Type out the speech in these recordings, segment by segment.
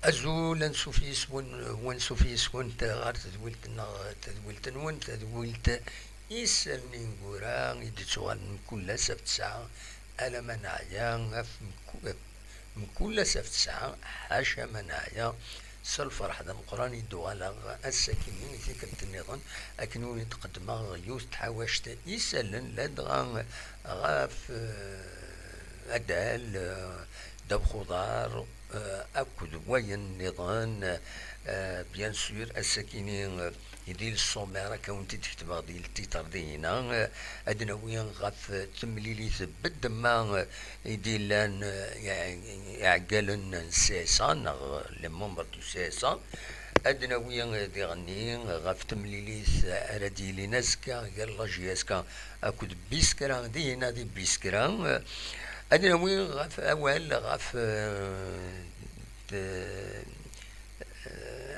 أزول نسوفيس ونسوفيس ونت غار تدولت نون تدولت يسالني نقورا يدتوغال من كل سبت ساعة ألا منايا من كل سبت ساعة حاشا منايا سالفرح ذا مقراني دوغالا الساكنين في كنت النظام أكنو يتقدم يوث تحاوشت يسالن لدغا غاف أدال دب خضار أكد وين نظام بيان سور الساكنين يدير الصوميرة كونتي تكتب غادي التيتر دينا أدنا وين غاف تمليلي ثبت ما يدير لان يعقلن سيسان لي ممبر دو سيسان أدنا وين دي غني غاف تمليليث أردي لي نزكا يلا جياسكا أكد بيسكرا دينا دي بيسكرا أدنا وين غاف أول غاف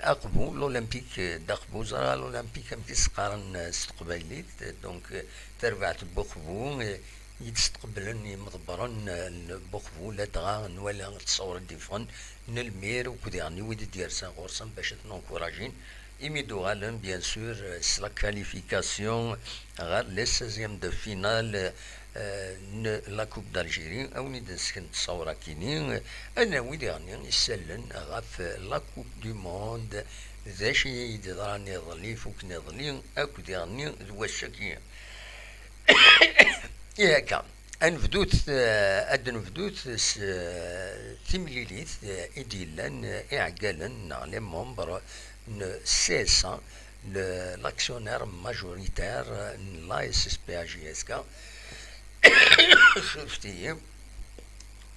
أقبو الأولمبيك دقبو زرا الأولمبيك أم تسقارن استقباليت دونك تربعت بوخبو يتستقبلن مضبرن البوخبو لا دغا نولا تصور الديفون نلمير وكدي يعني ويدي ديرسان غورسان باش نونكوراجين يميدو غالن بيان سور سلا كاليفيكاسيون غار لي 16 دو فينال لا كوب دالجيري او ندسكن تصورا كينين انا ويدي غني يسلن غاف لا كوب دو موند ذا شي يدراني ظلي فوك نظلي اكو دي غني الوشكيه ياكا انفدوت ادن فدوت تيمليليت ايديلان اعقالن على ممبر سيسا l'acctionnaire majoritaire لا اس اس بي جي اس كا شفتي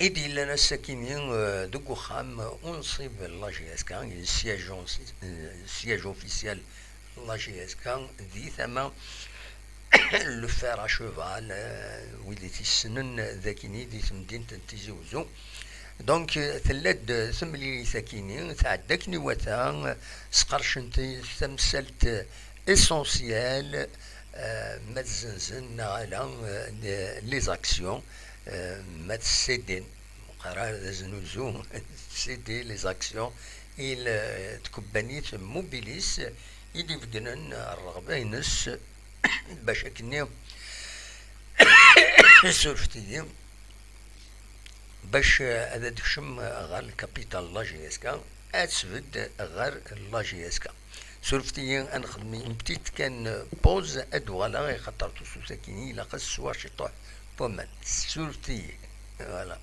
إدي لنا الساكنين دوكو خام ونصيب لا جي اس كا السياج اوفيسيال لا جي اس كا دي ثما لو فير ا شوفال ويلي تيسنن ذاكيني دي مدينة تيزي وزو دونك ثلاث ثملي ساكنين تعداك نواتا سقرشنتي تمثلت اسونسيال ما تزنزن على لي زاكسيون ما تسيدين قرار زنوزو تسيدي لي زاكسيون إل تكبانيت موبيليس يدي فدنن الرغبة ينس باش كني سولفتي باش هذا دكشم غير الكابيتال لا جي اس كا اتسفد غير لا جي اس كا سولفتي انخدمي بتيت كان بوز ادوالا خاطر تو ساكيني لا قص سوا شي طوح بومان سولفتي فوالا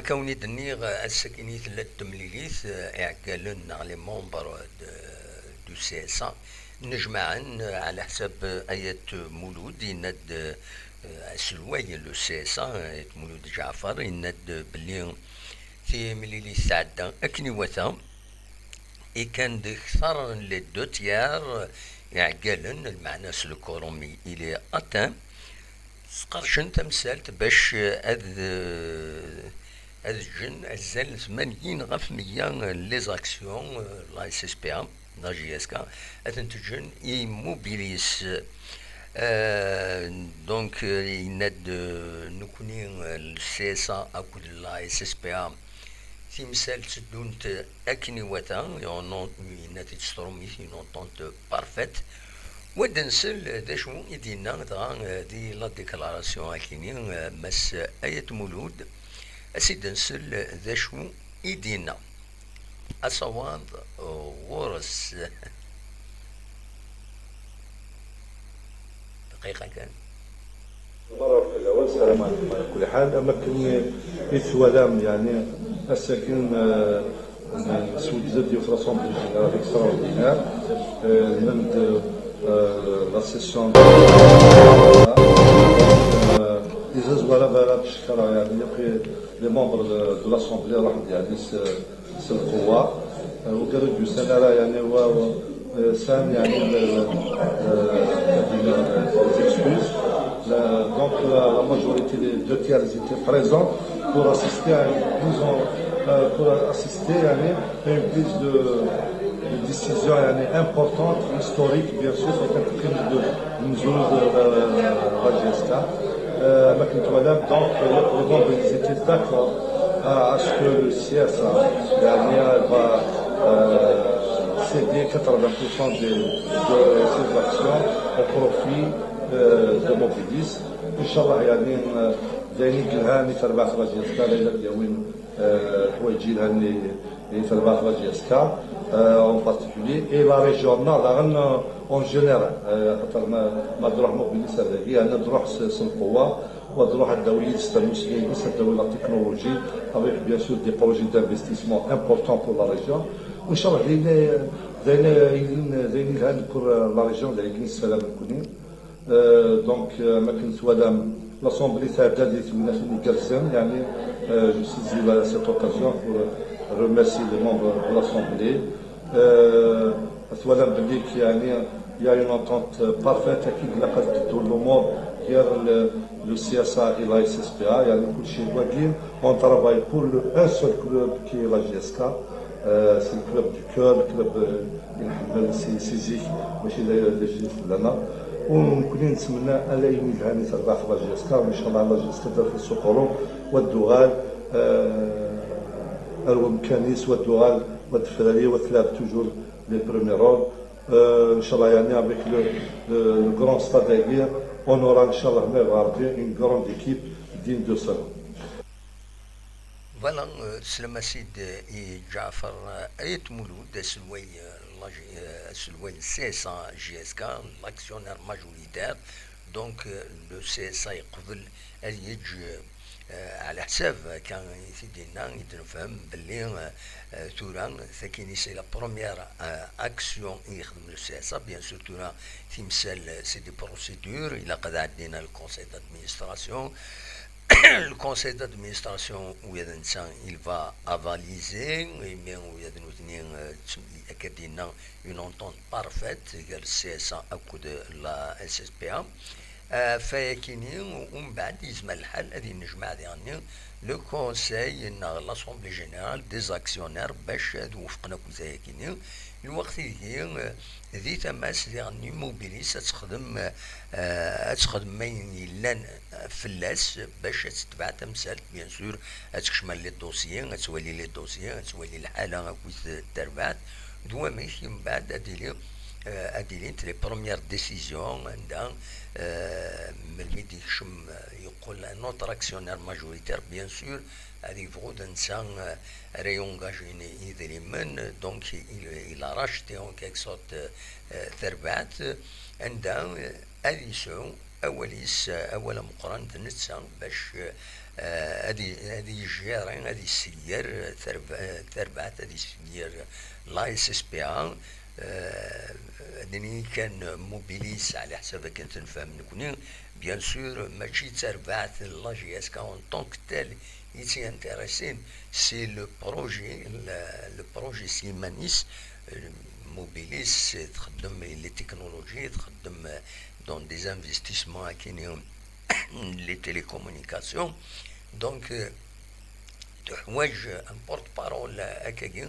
كوني دنيغ السكيني ثلاث تمليليث اعقالن على ممبر دو سي اس نجمعا على حساب آية مولود يند سلواي لو سي اس آية مولود جعفر يند بلي في مليليث تعدى اكني وثا اي كان دكثر لي دو تيار اعقالن المعنى سلوكورومي الي اتان سقرشن تمثالت باش هذا الجن الزل 80 غف 100 لي زاكسيون لا اس اس بي ا لا جي اس كا اتنتجن يموبيليس دونك يند نكوني السي اس ا اكود لا اس اس بي ا في مثال تدونت اكني وتا يونون ناتي تسترومي في نونتونت بارفيت ودنسل داشو يدينا دي لا ديكلاراسيون اكيني مس اية مولود أسيد نسل ذا شو إيدينا أصوات غورس دقيقه كان. مرة في الأول السلام عليكم على كل حال. أماكن إثوالام يعني الساكن سود زاد في لاسومبلي جينيرال اكستراوردينير من لا سيسيون إذا زوالة بلا بشكرا يعني لي ممبر دو لاسومبلي راح يعني القوة وقالوا دو سنة يعني هو سام يعني donc la majorité des 2 tiers étaient présents pour assister à une prise de décision importante, historique, bien sûr, c'est une prise de mesure de la GSK. Donc, les membres étaient d'accord à ce que le CSA va céder 80% de ses actions au profit de Mobilis. Inch'Allah يعني دايرين الهاني تربح راجيسكا ليلة ديالوين حوايجي الهاني تربح راجيسكا en particulier et la région nord en général خاطر ما تروح موبيليس هذاك انا تروح القوة وتروح الدولية المسلمين الدولة التكنولوجي avec bien sûr des projets d'investissement importants pour la région. وإن شاء الله دايرين الهاني pour la région دايرين السلام الكوني. Donc, l'Assemblée je saisis cette occasion pour remercier les membres de l'Assemblée. Il y a une entente parfaite qui le CSA et la SSPA. On travaille pour un seul club qui est la GSK. C'est le club du cœur, le club CISIC, ونكون نتمنى الا يميل هاني تربح في لاجيسكا وان شاء الله لاجيسكا في السقروم والدغال والمكانيس والدغال والدفراري وثلاث توجور لي بروميير رول ان شاء الله يعني افيك لو غران ستاد داغير اون اورا ان شاء الله ميغاردي اون غراند ايكيب دين دو سالون. فوالا سلامة سيد جعفر ايت مولود سلوي CSA GSK l'actionnaire majoritaire donc le CSA يقبل أن يجي على حساب كان يفيدنا يتفهم باللي تورا ثاني سي لا بروميير اكسيون يخدم لو CSA بيان سور تورا تمثال سي دي بروسيدور الى قد عدينا الكونساي دادمينستراسيون. Le conseil d'administration il va avaliser mais une entente parfaite le CSA à coup de la SSPA فكيني ومن بعد يزمل الحال هذه نجمع يعني لو كونساي l'assemblée générale des actionnaires باش وفقنا كل كيني الوقت اللي ذي تماس يعني موبيليس تخدم مين لان فلاس باش تتبع تمثال بيان سور تكشمل لي دوسيي تولي لي دوسيي تولي الحاله كويس تربات دوا ماشي من بعد اديلين لي بروميير ديسيزيون عندها ملي يكشم يقول نوتر اكسيونير ماجوريتير بيان سور هذيك فغود انسان ريونغاجيني يدريمن دونك il a racheté en quelque sorte ثربات عندها اديسيون اولا مقارنة نتسا باش هذه جيرين هذه السير ثربات هذه السير لا اس اس بي ان هذني كان موبيليس على حسب كنت نفهم نكوني بيان سور ماشي تربعت لا جي اس كا اون طونك تال يتي انتريسين سي لو بروجي سيمانيس موبيليس تخدم لي تكنولوجي تخدم دون دي انفستيسمون كاينين لي تيليكومونيكاسيون دونك تحوايج ان بورت بارول هكاكي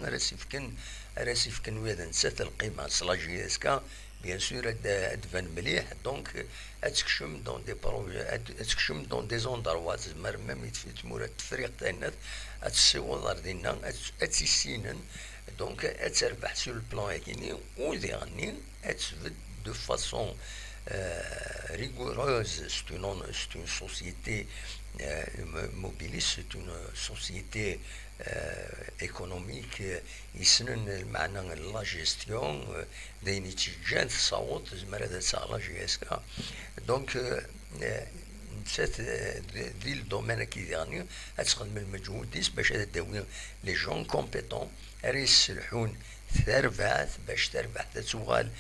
راسي فكن ويدا نسات القيمه صلا جي اس كا بيان سور ادفان مليح دونك اتكشم دون دي بروجي اتكشم دون دي زوندروا تزمر ميم تمور التفريق تاعنا اتسيوضر دينا اتسينن دونك اتربح سور البلان كيني وذي غني اتسفد دو فاسون rigoureuse. C'est une société Mobilis, c'est une société ايكونوميك يسنن المعنى لا جيستيون داين يتجان تصوت زمر هذا تاع لا جي اس كا دونك نسات دي الدومين كي يعني تخدم المجهود ديس باش تداوي لي جون كومبيتون يسلحون تربح باش تربح تتوغال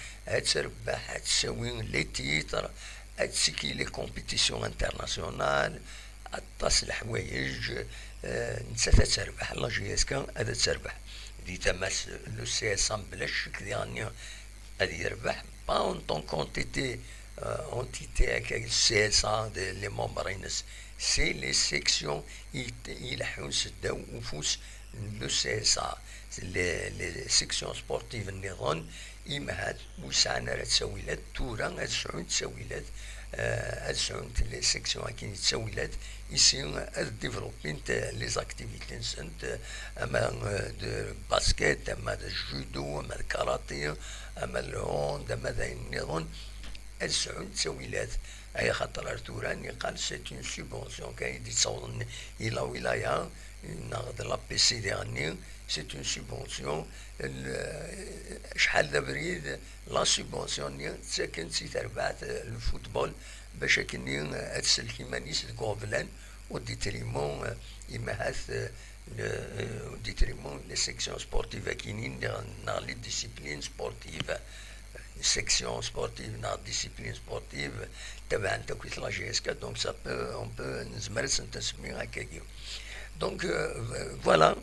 تربح تساوي لي تيتر تسكي لي كومبيتيسيون انترناسيونال اطاس الحوايج نسات تربح لا جي اس كا هذا تربح دي تماس لو سي اس ام بلاش شكل يعني هذه يربح با اون طون كونتيتي entité avec CSA les membres c'est les sections يلحون سداو وفوس لو CSA les sections sportives النظام إما هاد وسعنا راه تساويلات تورا هاد سعود تساويلات هاد سعود لي سيكسيون كاين تساويلات ici هاد ديفلوبين لي زاكتيفيتي نسنت اما دو باسكيت اما دو جودو اما الكاراتيه اما الهوند اما ذا النظام السعود تساويلات اي خاطر ارتوراني قال سيت اون سوبونسيون كاين تصور الى ولايه ناخذ لا بي سي ديرني سيت اون سوبونسيون شحال ذا بريد لا سوبونسيون ساكن سي تربعت الفوتبول باش كني تسلكي مانيس الكوفلان وديتريمون يمهاث ديتريمون لي سيكسيون سبورتيف كاينين dans les disciplines sportives section sportive dans la discipline sportive تبع تكويت لا جي اس كا دونك سا اون بو نزمر نسمي هكاك دونك فوالا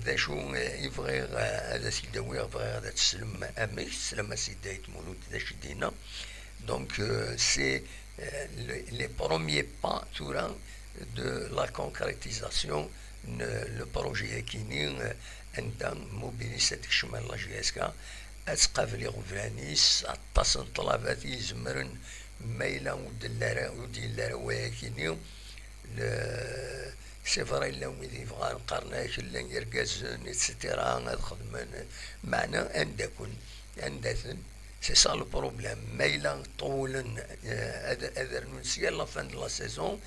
ذا شو يفغير هذا سيداوي يفغير هذا تسلم امي تسلم سيدايت مولود ذا شدينا دونك سي لي بروميي با تورا de la concrétisation le projet كاينين عند موبيليسات شمال لا جي اس كا أتقابل غفرانيس أتصن طلبات يزمرن ميلا ودلارا وديلارا وياكينيو سيفرا إلا ويدي فغان قرناش إلا يرقازن إتستيرا خدمان معنا أندكن أندثن سي سا لو بروبليم ميلا طولن أذر نونسيا لا فان دو لا سيزون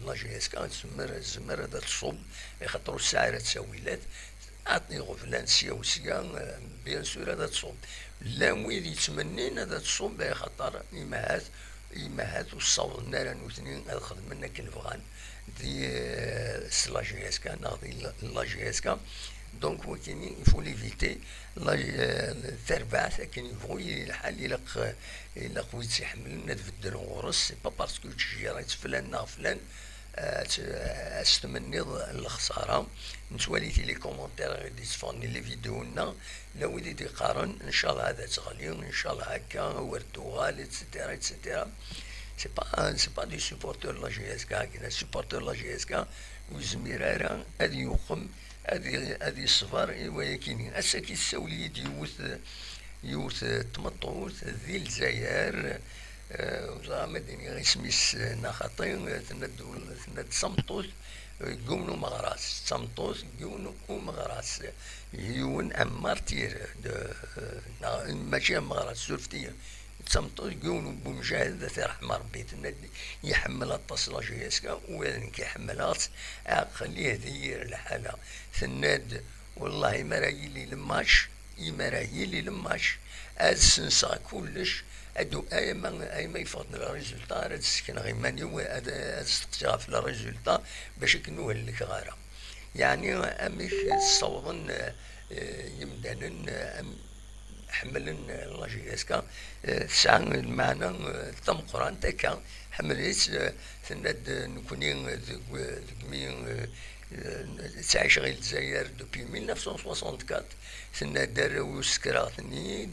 لا جي اس كا تسمر هذا تصب يخاطرو الساعة تساويلات عطني غفلان سيا بيان سور هذا تصوب لا وين يتمنين هذا تصوب يا خاطر إمهات والصوت النار نوثنين هذا خدم منا كنفغان دي لا جي اس كا ناضي لا جي اس كا دونك وكاين يفو ليفيتي تربع كاين يبغوا الحال إلا قويت يحمل تبدل غرس سي با باسكو تجي رايت فلان فلان استمنيض الخساره نتواليتي لي كومونتير غادي تفوني لي فيديونا لو وليدي قارن ان شاء الله هذا تغلي ان شاء الله هكا ورتوغال اتسيتيرا اتسيتيرا سي با دي سوبورتور لا جي اس كا كاين سوبورتور لا جي اس كا وزميرارا هادي يقم هادي الصفار ولكن اسا كيساولي يوث تمطوث ذي الجزائر مدينة غير سميس ناخطين تند صمطوس يقوموا مغراس صمطوس يقوموا مغراس يون ام مارتير ماشي مغراس سورفتية صمطوس يقوموا بمجاهد ذات رحمة ربي تند يحمل التصلة جيسكا وين كيحملات خليه دير الحالة ثناد والله ما رايلي لماش يمرايلي لماش السنسا كلش ادو ايما يفضل الريزولتا هاد السكن غيماني هاد استقطاع في الريزولتا باش كنوه لك غارة يعني اميش الصوغن يمدانن حملن لا جي اس كا ساعة المعنى تم قران تاكا حملت تند نكونين دكمين تعيش غير الجزائر دوبي 1964 ثنا دارو سكراتني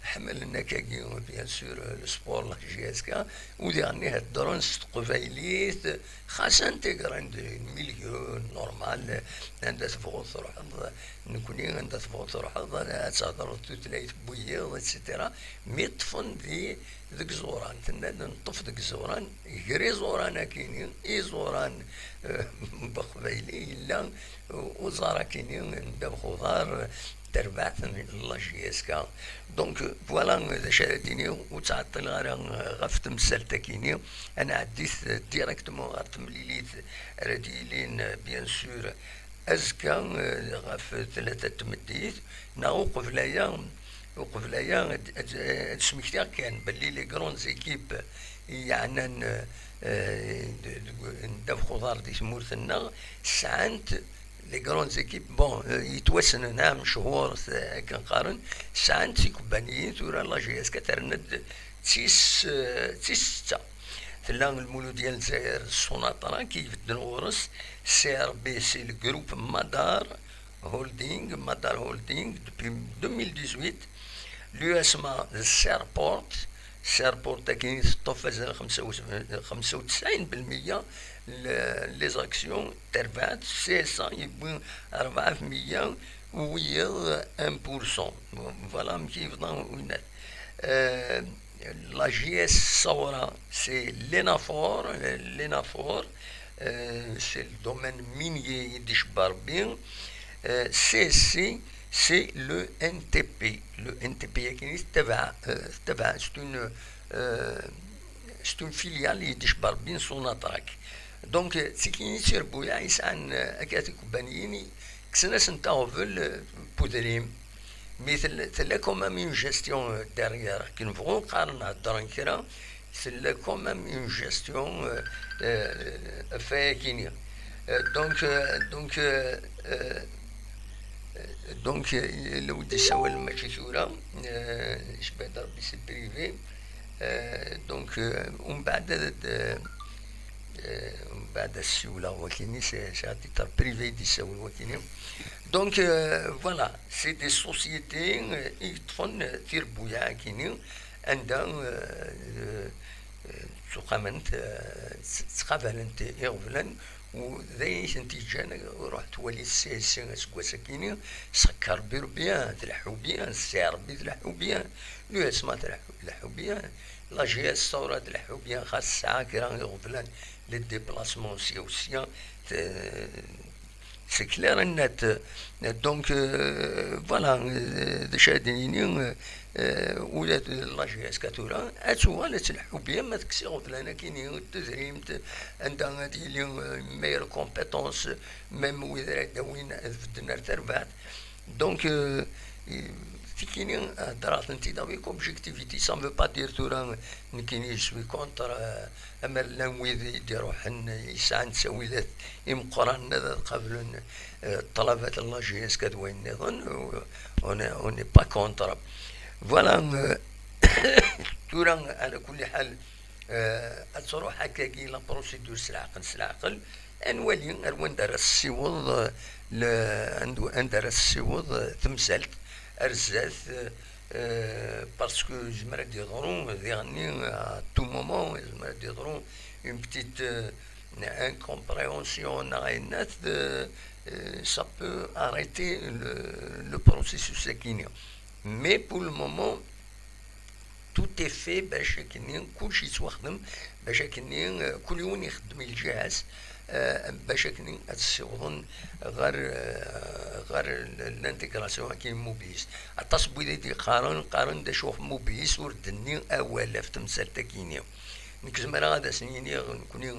حملنا كاكي بيان سور السبور لا جي اس كا وديرني هاد الدرونس قبايليت خاصة انتيغراند الميليو نورمال عندها تفوت روح نكوني عندها تفوت روح تهضر تلايت بويض اتسيتيرا مي طفن ذيك زوران تنا نطف ذيك زوران يجري زوران كاينين اي زوران بقبايلي لا وزارة كاينين نبدا بخضار تربعت من لا جي اس كا. دونك فوالا شاديني وتعطل غفت مسالتا كيني. انا عديت ديريكتومون غارت مليليت راديلين بيان سور ازكا غف ثلاثة تمديت وقف ليا تسميكتيا كان باللي لي كرون زيكيب يعني ندافخو دار دي مورثنا سعنت لي كرون زيكيب بون يتوسن نعم شهور كنقارن سعنت سي كومبانيين ثورا لا جي اس كترند تيس ستة تلا المولود ديال الجزائر السوناطرا كيبدل ورس سي ار بي سي الجروب مدار هولدينغ دوبي 2018 لو اسمها سيربورت كاين طفز 95% لي زاكسيون تربعت سي اس يبون 4% ويا 1%. فوالا مكيفضا وينات. لا جي اس صورة سي لينافور سي الدومين مينيي يديش باربين. سي سي c'est le NTP. Le NTP c'est une filiale يديش باربين سوناطراك. دونك تيكيني تيربويا يسعن اكاتي كومبانيين كسناس نتاغفل بودريم مثل ثلا كومام اون جيستيون ديريير كي نبغو نقارن هضران كرا ثلا كومام اون جيستيون فاكينيا. دونك لو ودي سوا الماشي ثورة شبه ربي سي بريفي. دونك ومن بعد السيولة وكيني سي تيتر بريفي دي سوا وكيني. دونك فوالا سي دي سوسيتي يطفن تيربويا كيني عندها تقامنت تقابلنت يغفلن وذي سنتيجان رحت ولي السي سي سكواسا كيني سكر بيان تلحو بيان السي ربي تلحو بيان لو اسما تلحو بيان لا جي اس ثورة تلحو بيان خاص ساعة كرا يغفلن لي ديبلاسمون سيوسيان سي كلير النت. دونك فوالا شاديني ولات لا جي اس كاتورا اتوا لا تلحو بيان ما تكسي غفلانه كاينين التزريم عندها هادي لي مير كومبيتونس ميم وين فدنا تربعت. دونك كاينين هضرات انت دافيك اوبجيكتيفيتي سا مو با دير تورا كاينين سوي كونتر اما لانويذ يديرو حن يسعى نساويلات يمقران قبل طلبات لا جي اس كدوين نظن اوني با كونتر. فوالا تورا على كل حال تروح هكاكي لا بروسيدور سلعقل انوالي اروان دار السيوض ندار السيوض تمثلت ارزاث باسكو جمرا يضرون يعني تو مومون جمرا يضرون اون بتيت انكومبريهونسيون ناينات ça peut arrêter le processus كينيا. Mais pour le moment, tout est fait باش كنين كلشي يتوخدم باش كنين كل يوم يخدم الجهاز باش كنين تسيوضن غير الانتيغراسيون كاين موبيس التصبو دي قارن دا شوف موبيس وردني اولا في تمثال تاكينيا. نكزمرا هذا سنيني نكوني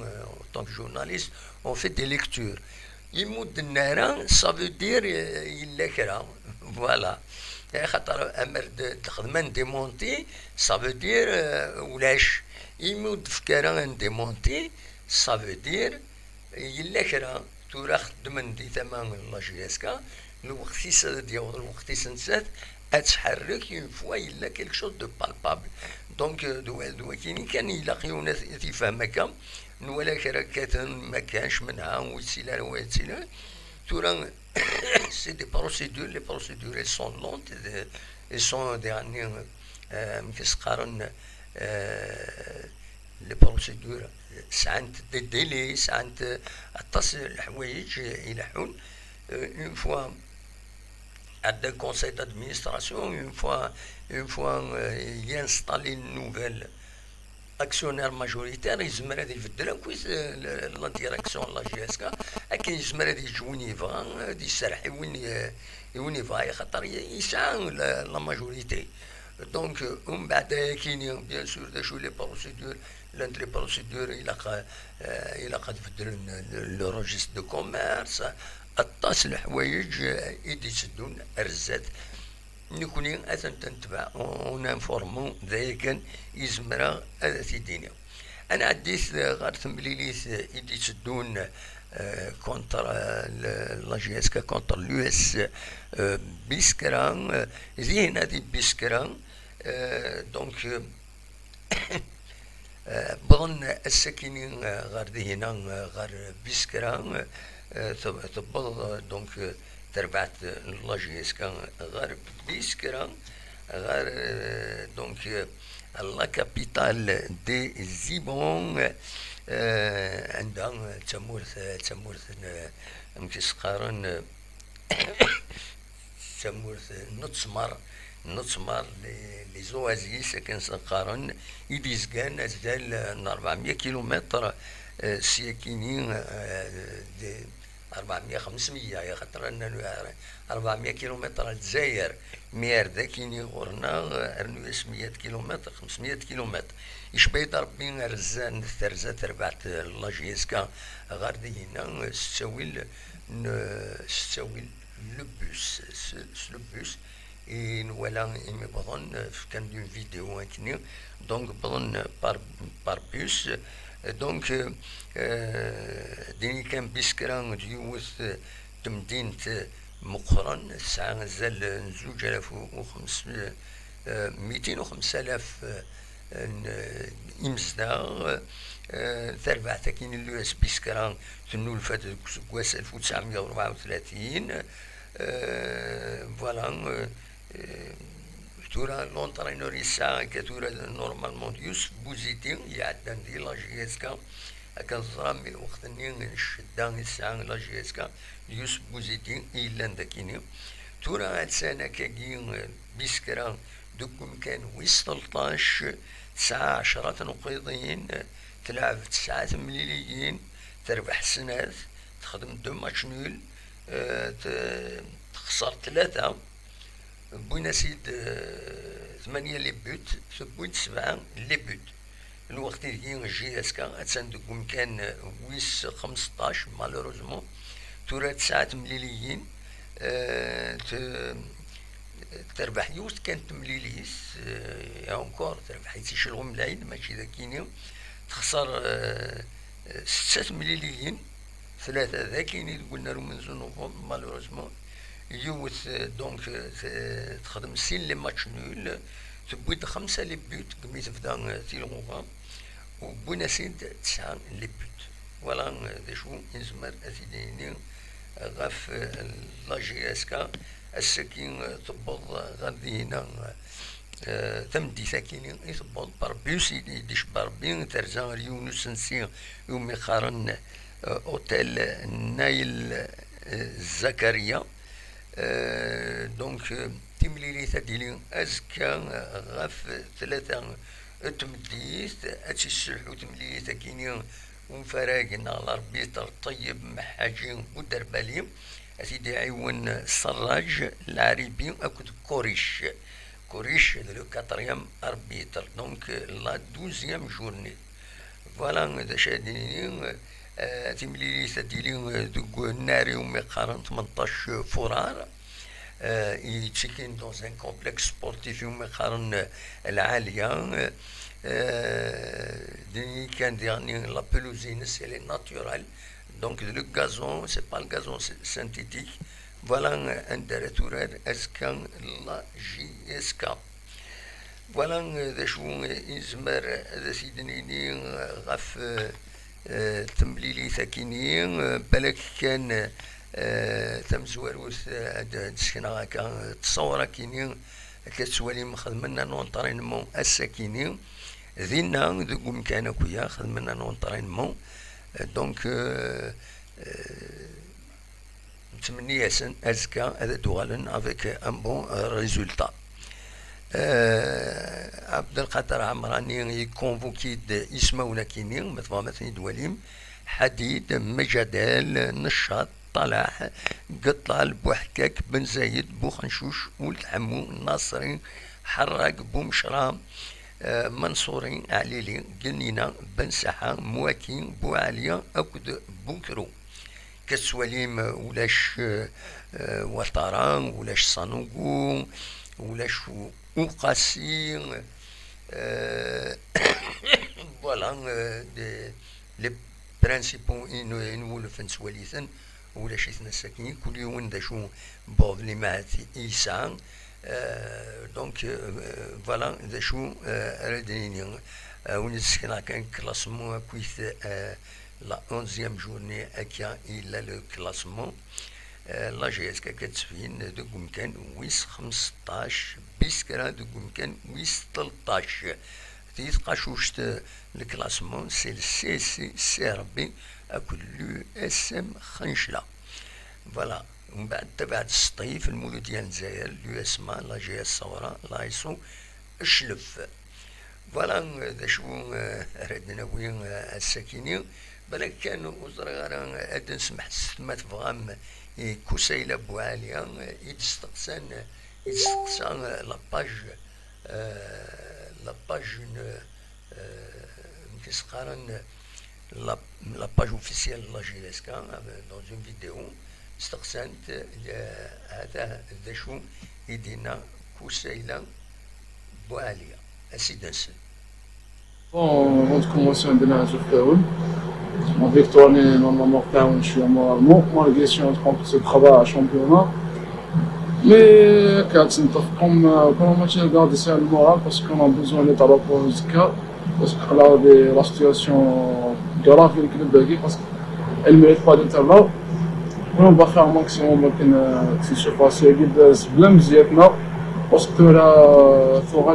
طونك جورناليست اون في دي ليكتور يمود النهار سافو دير يلا كرا فوالا خاطر امر تخدم ديمونتي سافو دير ولاش يمود فكرا ديمونتي سافو دير يلا كرا تورا خدمن دي ثمن لا جي اس كا الوقت ديال الوقت سنسات اتحرك اون فوا يلا كيلك شوز دو بالبابل. دونك دو كان يلاقيو ناس يفهم هكا ولا كراكات ما كانش منها ويتسيلا ويتسيلا تورا سي دي بروسيدور. لي بروسيدور سون لونت سون يعني مكسقارن لي بروسيدور سعنت دي ديلي سعنت اتصل الحوايج يلحون اون فوا عندك كونساي دادمينستراسيون اون فوا ينستالي نوفيل اكسيونير ماجوريتير يزمر هذا يبدل كويس لا ديريكسيون لا جي اس كا، لكن يزمر هذا يجي وين يبغى دي يسرح وين يبغى خاطر يسعى لا ماجوريتي. دونك ومن بعد كاين بيان سور دا شو لي بروسيدور لانتري بروسيدور الى قد تبدل لو روجيست دو كوميرس الطاس الحوايج يدي يسدون الرزات نكوني اثن تنتبع وننفورمو ذاك يزمرا هذا تيديني. انا عديت غير تمليليت يدي يسدون كونتر لا جي اس كا كونتر اليو اس بيسكران زين هذه بيسكران. دونك بظن الساكنين غير هنا غير بيسكران تبض دونك تربعت لا جي اس كا غير بيسكران غير دونك لا كابيتال دي زيبون عندها تمورث مكسقارن تمورث نتسمر لي زوازيس كنسقارن يديزكان ازدال 400 كيلومتر سياكينين 400 500 يا خاطر 400 كيلومتر الجزائر مير ذاكيني غورنا 600 كيلومتر 500 كيلومتر يشبه ربي رزان ثرزة تربعت لا جي اس كا غاردي هنا ستاويل لوبوس ولا إمي بظن كان دون فيديو هكني دونك بظن بار بوس. دونك ديني كان بيسكران ديوث تمدينة مقرن الساعة زال 2500 205,000 إمزدا تربع تاكين اللو اس بيسكران تنول فات كواس 1934. فوالا تورا لونترينور يسا كتورا نورمالمون يوسف بوزيتي يعدان دي لا جي اس كا كان صرامي وقت نين الشدان يسا لا جي اس كا يوسف بوزيتي إلا داكيني تورا هاد سنة كاكين بيسكران دوكم كان ويس 13 9 10 نقيضين تلعب 9 مليليين تربح سنات تخدم 2 ماتش نول تخسر 3 بوينا سيد 8 لي بوت بوينت 7 لي بوت. الوقت اللي جي اس كا تسندكم كان ويس 15 مالوروزمون تورا 9 مليليين تربح يوست كانت مليليس يا اونكور تربح يتشلغو ملايين ماشي ذاكيني تخسر 6 مليليين 3 ذاكيني قلنا له من زنوفهم مالوروزمون يوث دونك تخدم 6 لي ماتش نول تبويد 5 لي بوت قميت فدا تيلغوغا وبوينا سيد 9 لي بوت. فوالا ذا شو يزمر اثيديني غاف لا جي اس كا الساكين تبض غادي هنا تمدي ساكينين يتبض باربيوس يديش باربين ترزا يونس نسي يومي خارن اوتيل نايل زكريا. دونك تمليلي تديلي ازكا غاف 3 تمديت اتشي السلحو تمليلي تاكيني ومفراقنا على ربيتر طيب محاجين ودربالي أسيدي عيون السراج العريبي أكد كوريش لو 4 أربيتر دونك لا 12 جورني. فوالا دا شاديني تمليلي تديلي دوكو ناري ومي قارن 18 فرار يتسكن دون ان كومبلكس سبورتيف ومي قارن العالية كان ديرني لا بلوزين سي ناتورال دونك لو غازون سي با الغازون سينتيتيك. فوالا اندر تورار اسكان لا جي اس كا. فوالا ذا شو يزمر ذا سيدنيني غاف تمليلي ثاكيني بالك كان تمزواروث تسكنا هكا تصور كيني كتسوالي مخدمنا نونطرينمون الساكيني ذينا ذوك مكان كويا خدمنا نونطرينمون دونك نتمنى ياسن ازكا هذا دوغالن افيك ان بون ريزولتا. عبد القادر عمراني يكونفوكي يسمونا كيني مثلا دواليم حديد مجدال نشاط طلع قطال بوحكاك بن زايد بوخنشوش ولد عمو ناصري حراق بومشرام منصوري عليلي قنينة بن سحا مواكين بوعليا أكد بوكرو كسواليم ولاش وطران ولاش صانوغو ولاش وقاسي فوالا لي برانسيبو نولفن سواليثن ولا شي ساكنين كل يوم داشو بوض لي معات إيسان دونك فوالا داشو رديني ونسكنا كان كلاسمون كويث لا 11e جورني أكيا إلا لو كلاسمون لا جي اس كتسفين دو كان ويس 15 بيسكرا دو كان ويس 13 تيتقاشوشت الكلاسمون سي السي سي ربي اكل لو اس ام خنشله فوالا. ومن بعد تبعت السطيف المولود ديال الجزائر لو اس ما لا جي اس صورة لايسو الشلف فوالا. ذا شو ردنا وين الساكنين بالك كانوا وزراء ادن سمحت ما تفغام كوسيله بواليا يتستقسان لاباج لاباج كيسقارن لاباج اوفيسيال لا جي اس كا دون اون فيديو استقسانت هذا ذا شو يدينا كوسيله بواليا اسيدنس. Avant de commencer, on a un jeu en victoire, normalement, je suis moralement, malgré si on prend ce travail à championnat. Mais comme on match de garder ça le moral, parce qu'on a besoin d'être à la musical, parce que là, la situation grave avec le club, parce qu'elle ne mérite pas d'être là. On va faire un maximum si je passe à Blum Zietna, parce que là, il faudra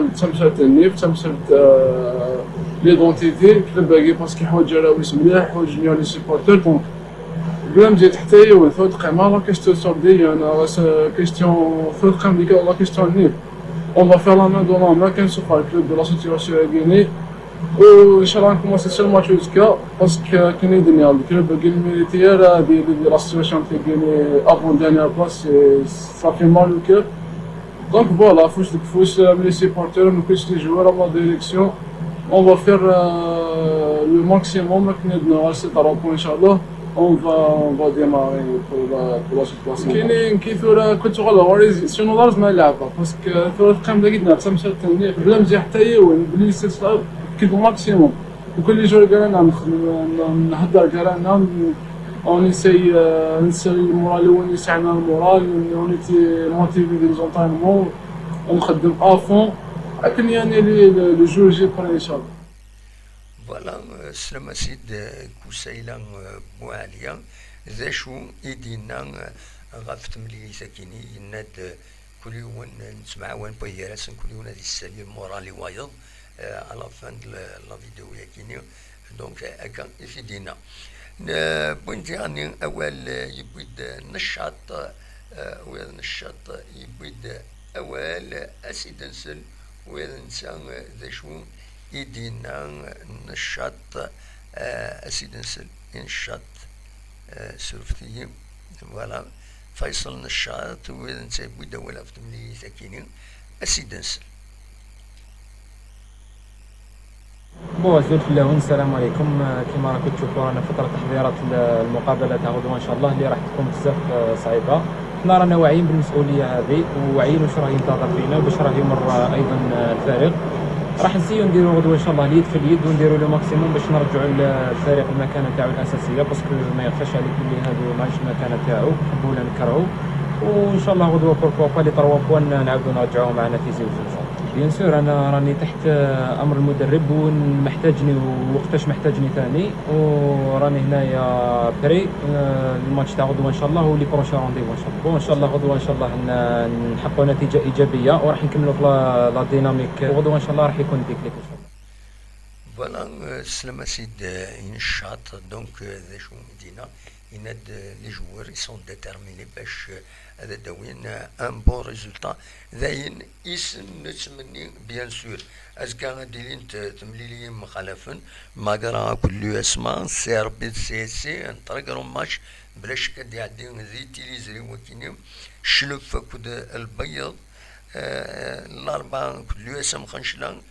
l'identité كل parce qu'il حوايج راويس مليح حوايج لي سيبورتور دونك بلا مزيد حتى هو ثوت قيمة لا كيستيون سوردي انا كيستيون ثوت قيمة ديك لا كيستيون نيل اون فا فير لا مان دو لا ما كنشوف الكلوب دو لا سيتياسيون غيني وان شاء الله نكمل سي الماتش جوسكا باسكو كاين الدنيا الكلوب باقي الميليتير دي لا سيتياسيون تاع غيني افون دانيير بلاص صافي مال لو كلوب دونك فوالا فوش لي سيبورتور نكونش لي جوار لا ديريكسيون. On va faire le maximum Inch'Allah. On va démarrer pour la situation. كيف كنت غالي شنو لازم نلعبها باسكو ثلاث قيم دقيقة تمشي بلا مزيان حتى هو بلي استسلام كيف الماكسيموم وكل جور قالنا نهضر قالنا اون نسي المورال الاول يسعنا المورال اونيتي موتيفي دي زونطاينمون ونخدم افون لكن يعني لو جو جي بري ان شاء الله. فوالا سلام سيد كوسيله بوعليا ذا شو يدينا غافت ملي ساكيني يناد كل يوم نسمع وين بيراس كل يوم هذه السالي مورالي وايض على فان لا فيديو ياكيني دونك هكا يفيدينا بوينتي راني اول يبيد نشاط نشاط يبيد اول اسيدنسل والإنسان ذا شو يدينا نشاط أسيدنسل نشاط سلفتي فوالا فيصل نشاط والإنسان بودا ولا فتملي ساكنين أسيدنسل. بوزول في اللون السلام عليكم. كما راكم تشوفوا رانا فترة تحضيرات المقابلة تاع غدوة إن شاء الله اللي راح تكون بزاف صعيبة. حنا رانا واعيين بالمسؤولية هذه وواعيين واش راه ينتظر فينا باش راه يمر أيضا الفريق. راح نسيو نديرو غدوة إن شاء الله اليد في اليد ونديرو لو ماكسيموم باش نرجعوا الفريق المكانة تاعو الأساسية باسكو ما يخفاش عليكم اللي هادو ماهيش المكانة تاعو نحبو ولا نكرهو وإن شاء الله غدوة بوركوا با لي 3 بوان نعاودو نرجعوهم معنا في زيوزو. بيان سور انا راني تحت امر المدرب ومحتاجني وقتاش محتاجني ثاني وراني هنايا بري الماتش تاع غدوه ان شاء الله ولي بروشا رونديفو ان شاء الله. ان شاء الله غدوه ان شاء الله نحققوا نتيجه ايجابيه وراح نكملوا في لا ديناميك وغدوه ان شاء الله راح يكون ديكليك ان شاء الله. فوالا سلامة سيد نشاط دونك ذا شو مدينة يناد لي جوار يسون ديتيرميني باش هذا داوين ان بون ريزولتا داين اسم نتمني بيان سور اسكا غادي تمليلي مخالفن ماغرا كل اسماء سي ربي سي نطرقرو ماتش بلاش كد يعدي زي تيليزري وكينيم شلف كود البيض الاربعه كل اسم خنشلان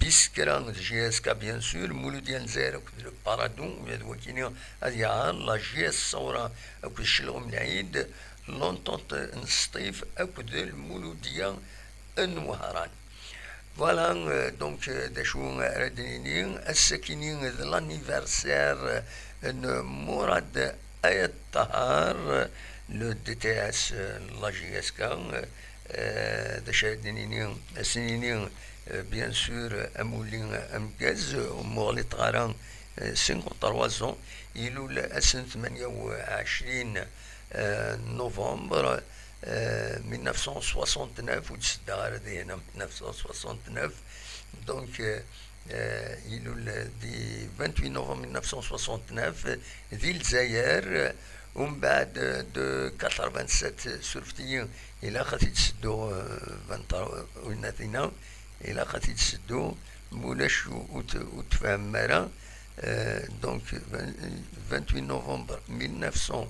بيسكران جي اس كا بيان سور مولو ديال الجزائر كود بارادون وكينيم هذه لا جي اس صوره كود شلغم العيد لونطونت نسطيف اكود المولوديه النوهران فوالا دونك داشو رديني الساكنين لانيفرسير مراد آية طهار لو دي تي اس لا جي اس كا داش رديني السنينين بيان سور امولين امكاز ومغلي طغاران 53 يلو السنة 28 نوفمبر 1969 وتسدى دينا 1969 دونك يلو دي 28 نوفمبر 1969 ذي الجزائر ومن بعد دو 87 سورفتيين الى خاطي تسدو 23 الى خاطي تسدو مولاش وتفهم مرا دونك 28 نوفمبر 1900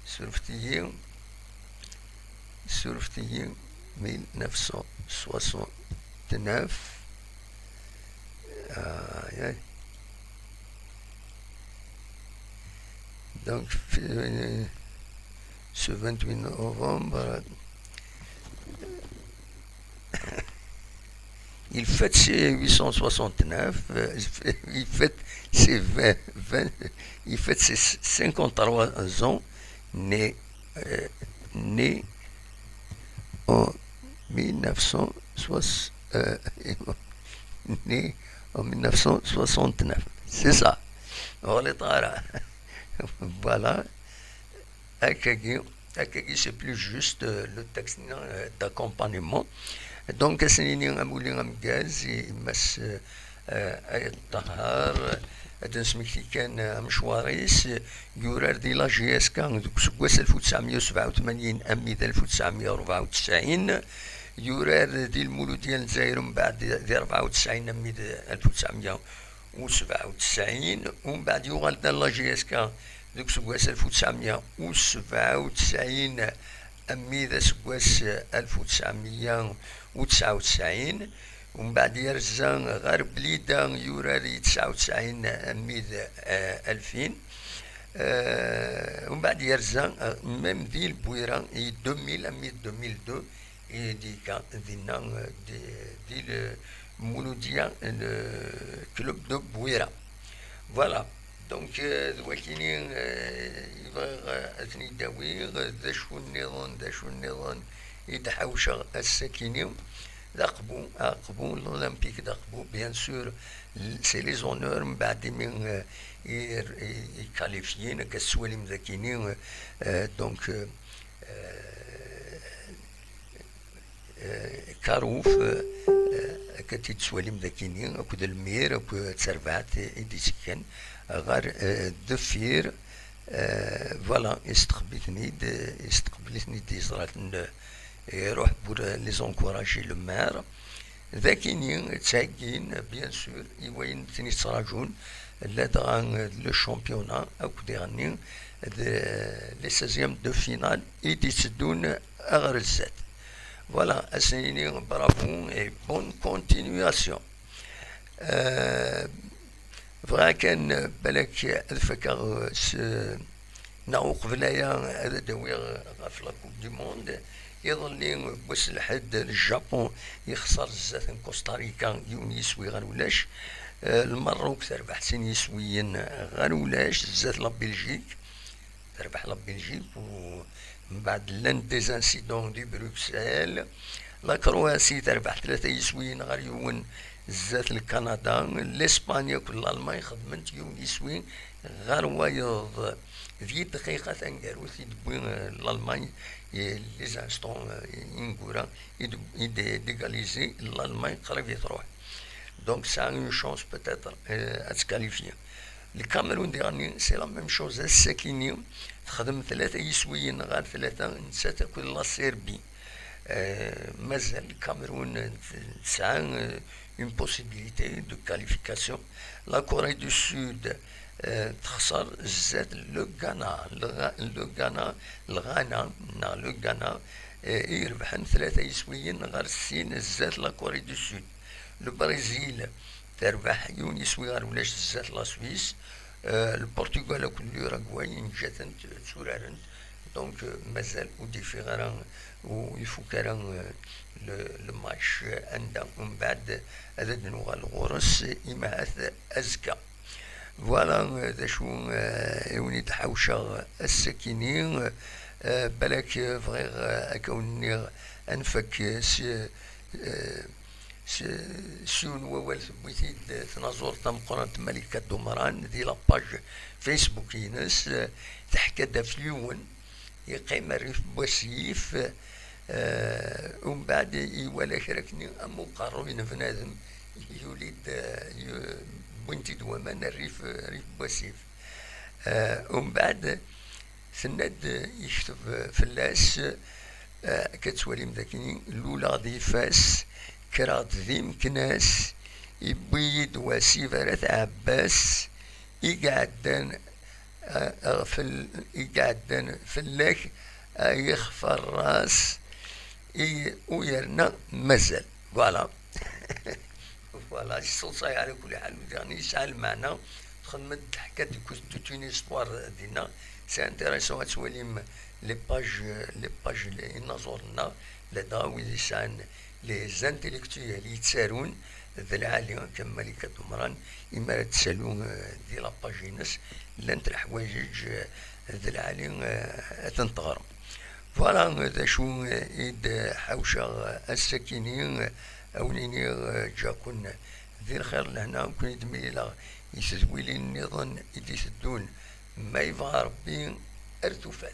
سورفتيين 1969 donc ce 28 novembre il fête ses 869 il fête ses 53 ans né en 1969 c'est ça voilà Akagi c'est plus juste le texte d'accompagnement donc c'est un moulin am gaz mas آية طهار هذا سميتي كان مشواريس يورار دي لا جي اس كان سكواس 1987 اميد 1994 يورار دي المولود ديال الجزائر من بعد دي 94 اميد 1997 ومن بعد يوغال دار لا جي اس كان دوك سكواس 1997 اميد سكواس 1999 ومن بعد يرجع غير بليدا يوراري 99 ميد 2000 ومن بعد يرجع ميم ذي البويرة 2000 ميد 2002 دي كان دينا دي المولودية كلوب دو بويرة فوالا دونك دواكيني يبغى اثني داوي ذا شو النظام يتحوش الساكنين d'Aqbou, l'Olympique d'Aqbou, bien sûr, c'est les honneurs, من qualifiés, كسوالي مذاكينين donc كاروف كتي تسوالي مذاكينين أكو المير أكو تسربعت إديسكن غير دفير فوالا استقبلتني دي صراحة يروح pour les encourager le maire ذاكينين تساقين بيان سور يوين تني تراجون لدغان لو شامبيونا او كديغني لي 16 دو فينال يدي تسدون اغر الزاد فوالا اسيني برافو اي بون كونتينياسيون فغا كان بالك الفكر ناو قبلايا هذا داوي في لا كوب دي موند يظل بوس لحد الجابون يخسر الزات كوستاريكا يوني يسوي غير ولاش المروك تربح سين يسويين غير ولاش الزات لا بلجيك تربح لا بلجيك ومن بعد لان دي انسيدون دي بروكسل لا كرواسي تربح 3 يسويين غير يون الزات الكندا الاسبانيا كل المانيا خدمت يوني يسوي غير وايض في دقيقة تنقالو تدبوين الألمان لي زانستون ينقورا يديغاليزي الألمان قريب يتروح دونك سا اون شونس بوتيتر اتكاليفيا الكاميرون ديالني سي لا ميم شوز. الساكيني تخدم 3 يسويين غير 3 نسات كل لا سيربي. مازال الكاميرون تسعى اون بوسيبيليتي دو كاليفيكاسيون. لا كوري دو سود تخسر زاد لو غانا. لو غانا يربحن 3 يسويين غير 60 زاد لا كوري دو سود. البرازيل تربح يون يسوي غير ولاش زاد لا سويس. البرتغال كل يوراغواي نجاتن تورارن. دونك مازال وديفي غير ويفوكر الماتش عندها. ومن بعد هذا نوغال غورس إماث أزكى. فوالا ذا شو يوني تحوشا السكينين بالك فغير أكوني أنفك سيون ووال بويتيد تناظور تمقرن ملكة دمران دي لاباج فيسبوك ينس تحكى دافليون يقيم الريف بوسيف. ومن بعد يولا شركني أمو قارون بنادم يولد بنتي دومان الريف بوسيف. ومن بعد سند يكتب فلاس كتولي مذاكني لولا ضيفاس كراد ذيم كناس يبيد وسيفرة عباس يقعدن يقعدن فلاك يخفى الراس ويرنا مازال. فوالا فوالا الصوصاي على كل حال يعني يسعى المعنى خدمت حكاية توت اون استوار دينا سي انتيريسون تولي لي باج اللي نزورنا لدى وين يسعى لي زانتيليكتويال يتسارون ذا العالي كما ملكة دمران إما تسالون دي لاباجينس لانت الحوايج ذا العالي تنتغرم. فوالا ذا شو إيد حوشا الساكنين أوليني جاكون ذي الخير لهنا كون يدميلا يسدويلي النظام يدي يسدون ما يبغى ربي ارتفات.